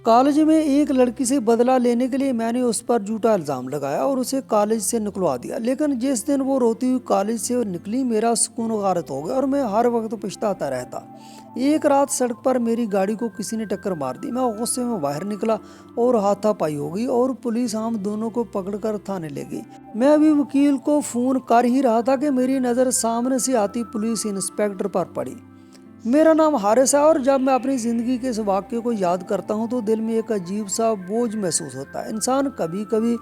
College میں ایک لڑکی سے بدلہ لینے کے لیے میں نے اس پر جھوٹا الزام لگایا اور اسے کالج سے نکلوا دیا، لیکن جس دن وہ روتی ہوئی کالج سے نکلی میرا سکون غارت ہو گیا اور میں ہر وقت پچھتاتا رہتا۔ ایک رات سڑک پر میری گاڑی کو کسی نے ٹکر مار دی، میں غصے میں باہر نکلا اور ہاتھا پائی ہو گئی اور پولیس ہم دونوں کو پکڑ کر تھانے لے گئی۔ میں ابھی وکیل کو فون کر ہی رہا تھا کہ میری نظر سامنے سے آتی پولیس انسپکٹر پر پڑی۔ میرا نام حارث ہے اور جب میں اپنی زندگی کے اس واقعے کو یاد کرتا ہوں تو دل میں ایک عجیب سا بوجھ محسوس ہوتا ہے۔ انسان کبھی کبھی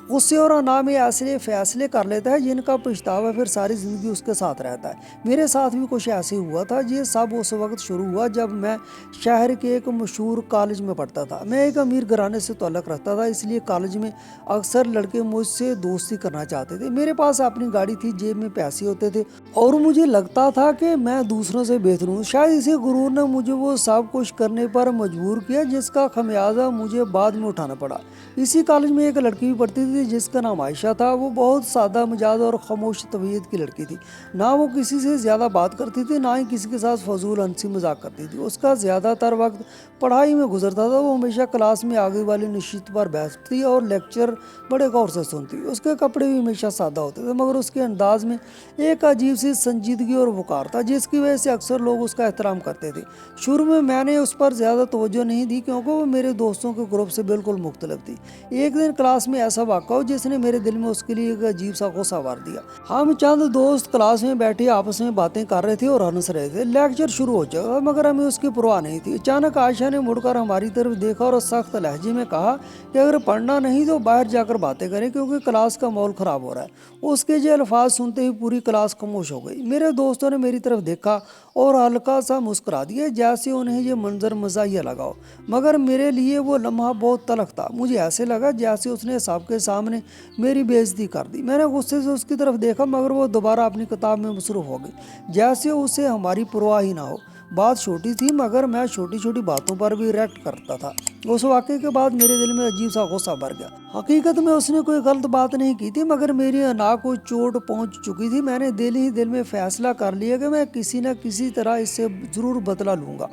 غصے اور انا میں ایسے فیصلے کر لیتا ہے جن کا پچھتاوا پھر ساری زندگی اس کے ساتھ رہتا ہے۔ میرے ساتھ بھی کچھ ایسے ہوا تھا۔ یہ سب اس وقت شروع ہوا جب میں شہر کے ایک مشہور کالج میں پڑھتا تھا۔ میں ایک امیر گھرانے سے تعلق رکھتا تھا، اس لیے کالج میں اکثر لڑکے مجھ سے دوستی کرنا چاہتے تھے۔ میرے پاس اپنی گاڑی تھی، جیب میں پیسے ہوتے تھے اور مجھے لگتا تھا کہ میں دوسروں سے بہتر ہوں۔ شاید اسی غرور نے مجھے وہ سب کچھ کرنے پر مجبور کیا جس کا خمیازہ مجھے بعد میں اٹھانا پڑا۔ اسی کالج میں ایک لڑکی بھی پڑھتی تھی جس کا نام عائشہ تھا۔ وہ بہت سادہ مزاج اور خاموش طبیعت کی لڑکی تھی۔ نہ وہ کسی سے زیادہ بات کرتی تھی، نہ ہی کسی کے ساتھ فضول ہنسی مذاق کرتی تھی۔ اس کا زیادہ تر وقت پڑھائی میں گزرتا تھا۔ وہ ہمیشہ کلاس میں آگے والی نشست پر بیٹھتی اور لیکچر بڑے غور سے سنتی۔ اس کے کپڑے بھی ہمیشہ سادہ ہوتے تھے، مگر اس کے انداز میں ایک عجیب سی سنجیدگی اور وقار تھا جس کی وجہ سے اکثر لوگ اس کا احترام کرتے تھے۔ شروع میں نے اس پر زیادہ توجہ نہیں دی کیونکہ وہ میرے دوستوں کے گروپ سے بالکل مختلف تھی۔ ایک دن کلاس میں ایسا واقعہ ہوا جس نے میرے دل میں اس کے لیے ایک عجیب سا غصہ بھر دیا۔ ہم چند دوست کلاس میں بیٹھے آپس میں باتیں کر رہے تھے اور ہنس رہے تھے۔ لیکچر شروع ہو چکا مگر ہمیں اس کی پرواہ نہیں تھی۔ اچانک عائشہ نے مڑ کر ہماری طرف دیکھا اور سخت لہجے میں کہا کہ اگر پڑھنا نہیں تو باہر جا کر باتیں کریں کیونکہ کلاس کا ماحول خراب ہو رہا ہے۔ اس کے یہ الفاظ سنتے ہی پوری کلاس خاموش ہو گئی۔ میرے دوستوں نے میری طرف دیکھا اور ہلکا سا مسکرا دیا جیسے انہیں یہ منظر مزاحیہ لگا ہو، مگر میرے لیے وہ لمحہ بہت تلخ تھا۔ مجھے ایسے لگا جیسے اس نے سب کے سامنے میری بے عزتی کر دی۔ میں نے غصے سے اس کی طرف دیکھا مگر وہ دوبارہ اپنی کتاب میں مصروف ہو گئی جیسے اسے ہماری پرواہ ہی نہ ہو۔ بات چھوٹی تھی مگر میں چھوٹی چھوٹی باتوں پر بھی ریئیکٹ کرتا تھا۔ اس واقعے کے بعد میرے دل میں عجیب سا غصہ بھر گیا۔ حقیقت میں اس نے کوئی غلط بات نہیں کی تھی مگر میری انا کو چوٹ پہنچ چکی تھی۔ میں نے دل ہی دل میں فیصلہ کر لیا کہ میں کسی نہ کسی طرح اس سے ضرور بدلہ لوں گا۔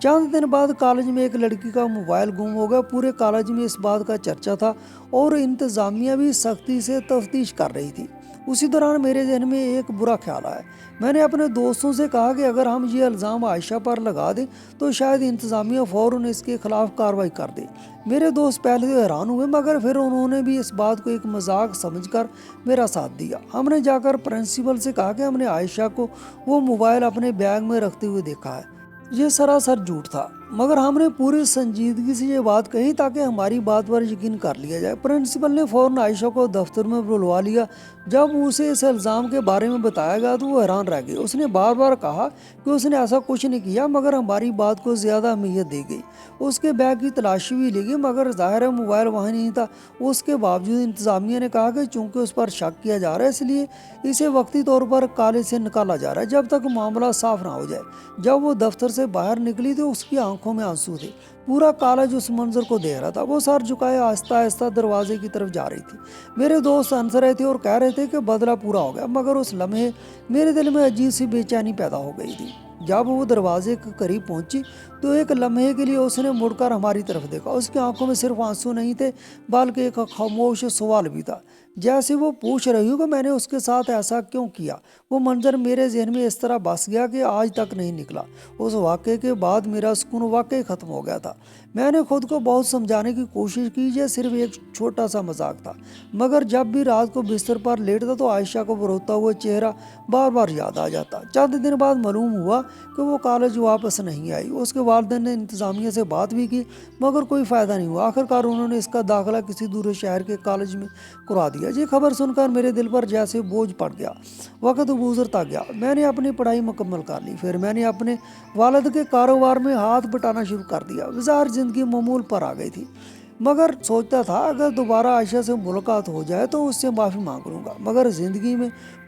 چند دن بعد کالج میں ایک لڑکی کا موبائل گم ہو گیا۔ پورے کالج میں اس بات کا چرچا تھا اور انتظامیہ بھی سختی سے تفتیش کر رہی تھی۔ اسی دوران میرے ذہن میں ایک برا خیال آیا۔ میں نے اپنے دوستوں سے کہا کہ اگر ہم یہ الزام عائشہ پر لگا دیں تو شاید انتظامیہ فوراً اس کے خلاف کارروائی کر دے۔ میرے دوست پہلے تو حیران ہوئے مگر پھر انہوں نے بھی اس بات کو ایک مذاق سمجھ کر میرا ساتھ دیا۔ ہم نے جا کر پرنسپل سے کہا کہ ہم نے عائشہ کو وہ موبائل اپنے بیگ میں رکھتے ہوئے دیکھا ہے۔ یہ سراسر جھوٹ تھا مگر ہم نے پوری سنجیدگی سے یہ بات کہی تاکہ ہماری بات پر یقین کر لیا جائے۔ پرنسپل نے فوراً عائشہ کو دفتر میں بلوا لیا۔ جب اسے اس الزام کے بارے میں بتایا گیا تو وہ حیران رہ گئی۔ اس نے بار بار کہا کہ اس نے ایسا کچھ نہیں کیا مگر ہماری بات کو زیادہ اہمیت دی گئی۔ اس کے بیگ کی تلاشی بھی لی گئی مگر ظاہر ہے موبائل وہاں نہیں تھا۔ اس کے باوجود انتظامیہ نے کہا کہ چونکہ اس پر شک کیا جا رہا ہے اس لیے اسے وقتی طور پر کالج سے نکالا جا رہا ہے جب تک معاملہ صاف نہ ہو جائے۔ جب وہ دفتر سے باہر نکلی تو اس کی آنکھوں میں آنسو تھے۔ پورا کالج اس منظر کو دیکھ رہا تھا۔ وہ سر جھکائے آہستہ آہستہ دروازے کی طرف جا رہی تھی۔ میرے دوست ہنس رہے تھے اور کہہ رہے تھے کہ بدلہ پورا ہو گیا مگر اس لمحے میرے دل میں عجیب سی بے چینی پیدا ہو گئی تھی۔ جب وہ دروازے کے قریب پہنچی تو ایک لمحے کے لیے اس نے مڑ کر ہماری طرف دیکھا۔ اس کی آنکھوں میں صرف آنسو نہیں تھے بلکہ ایک خاموش سوال بھی تھا، جیسے وہ پوچھ رہی ہو کہ میں نے اس کے ساتھ ایسا کیوں کیا۔ وہ منظر میرے ذہن میں اس طرح بس گیا کہ آج تک نہیں نکلا۔ اس واقعے کے بعد میرا سکون واقعی ختم ہو گیا تھا۔ میں نے خود کو بہت سمجھانے کی کوشش کی یہ صرف ایک چھوٹا سا مذاق تھا، مگر جب بھی رات کو بستر پر لیٹتا تو عائشہ کو روتا ہوا چہرہ بار بار یاد آ جاتا۔ چند دن بعد معلوم ہوا کہ وہ کالج واپس نہیں آئی۔ اس کے والدین نے انتظامیہ سے بات بھی کی مگر کوئی فائدہ نہیں ہوا۔ آخرکار انہوں نے اس کا داخلہ کسی دوسرے شہر کے کالج میں کروا دیا۔ یہ خبر سن کر میرے دل پر جیسے بوجھ پڑ گیا۔ وقت گزرتا گیا، میں نے اپنی پڑھائی مکمل کر لی، پھر میں نے اپنے والد کے کاروبار میں ہاتھ بٹانا شروع کر دیا۔ بظاہر زندگی معمول پر آ گئی تھی مگر سوچتا تھا اگر دوبارہ عائشہ سے ملاقات ہو جائے تو اس سے معافی مانگ لوں گا، مگر زندگی میں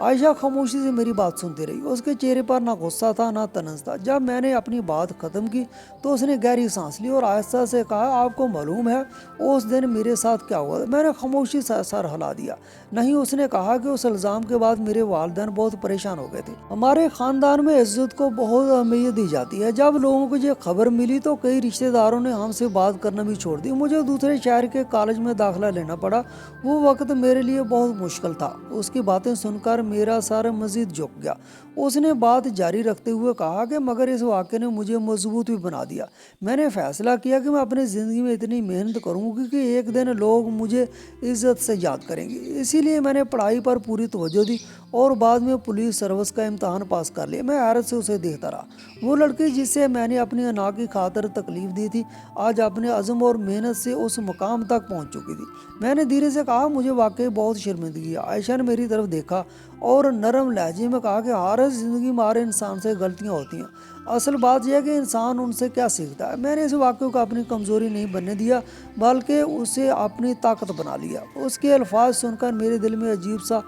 عائشہ خاموشی سے میری بات سنتی رہی، اس کے چہرے پر نہ غصہ تھا نہ طنز تھا۔ جب میں نے اپنی بات ختم کی تو اس نے گہری سانس لی اور آہستہ سے کہا، آپ کو معلوم ہے اس دن میرے ساتھ کیا ہوا؟ میں نے خاموشی سے سر ہلا دیا۔ نہیں، اس نے کہا کہ اس الزام کے بعد میرے والدین بہت پریشان ہو گئے تھے۔ ہمارے خاندان میں عزت کو بہت اہمیت دی جاتی ہے۔ جب لوگوں کو یہ خبر ملی تو کئی رشتہ داروں نے ہم سے بات کرنا بھی چھوڑ دی۔ مجھے دوسرے شہر کے کالج میں داخلہ لینا پڑا۔ وہ وقت میرے لیے بہت مشکل تھا۔ اس کی باتیں سن کر میرا سر مزید جھک گیا۔ اس نے بات جاری رکھتے ہوئے کہا کہ مگر اس واقعے نے مجھے مضبوط بھی بنا دیا۔ میں نے فیصلہ کیا کہ میں اپنی زندگی میں اتنی محنت کروں گی کہ ایک دن لوگ مجھے عزت سے یاد کریں گے۔ اسی لیے میں نے پڑھائی پر پوری توجہ دی اور بعد میں پولیس سروس کا امتحان پاس کر لیا۔ میں حیرت سے اسے دیکھتا رہا۔ وہ لڑکی جسے میں نے اپنی انا کی خاطر تکلیف دی تھی، آج اپنے عزم اور محنت سے اس مقام تک پہنچ چکی تھی۔ میں نے دھیرے سے کہا، مجھے واقعی بہت شرمندگی ہے۔ عائشہ نے میری طرف دیکھا اور نرم لہجے میں کہا کہ ہر زندگی میں ہر انسان سے غلطیاں ہوتی ہیں، اصل بات یہ ہے کہ انسان ان سے کیا سیکھتا ہے۔ میں نے اس واقعے کو اپنی کمزوری نہیں بننے دیا بلکہ اسے اپنی طاقت بنا لیا۔ اس کے الفاظ سن کر میرے دل میں عجیب سا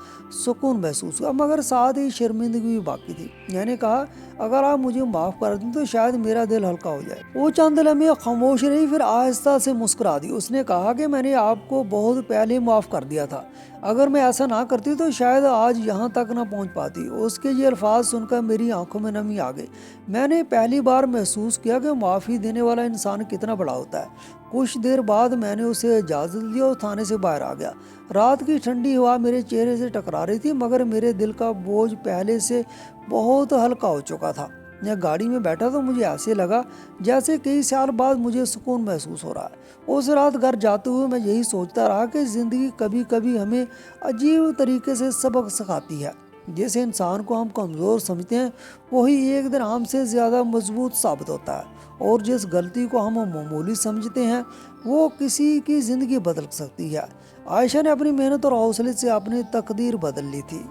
سکون محسوس ہوا، مگر ساتھ ہی شرمندگی بھی باقی تھی۔ میں نے کہا، اگر آپ مجھے معاف کر دیں تو شاید میرا دل ہلکا ہو جائے۔ وہ چند لمحے خاموش رہی، پھر آہستہ سے مسکرا دی۔ اس نے کہا کہ میں نے آپ کو بہت پہلے معاف کر دیا تھا، اگر میں ایسا نہ کرتی تو شاید آج یہاں تک نہ پہنچ پاتی۔ اس کے یہ الفاظ سن کر میری آنکھوں میں نمی آ گئی۔ میں نے پہلی بار محسوس کیا کہ معافی دینے والا انسان کتنا بڑا ہوتا ہے۔ کچھ دیر بعد میں نے اسے اجازت دی اور تھانے سے باہر آ گیا۔ رات کی ٹھنڈی ہوا میرے چہرے سے ٹکرا رہی تھی، مگر میرے دل کا بوجھ پہلے سے بہت ہلکا ہو چکا تھا۔ میں گاڑی میں بیٹھا تو مجھے ایسے لگا جیسے کئی سال بعد مجھے سکون محسوس ہو رہا ہے۔ اس رات گھر جاتے ہوئے میں یہی سوچتا رہا کہ زندگی کبھی کبھی ہمیں عجیب طریقے سے سبق سکھاتی ہے۔ جس انسان کو ہم کمزور سمجھتے ہیں وہی ایک دن ہم سے زیادہ مضبوط ثابت ہوتا ہے، اور جس غلطی کو ہم معمولی سمجھتے ہیں وہ کسی کی زندگی بدل سکتی ہے۔ عائشہ نے اپنی محنت اور حوصلے سے اپنی تقدیر بدل لی تھی۔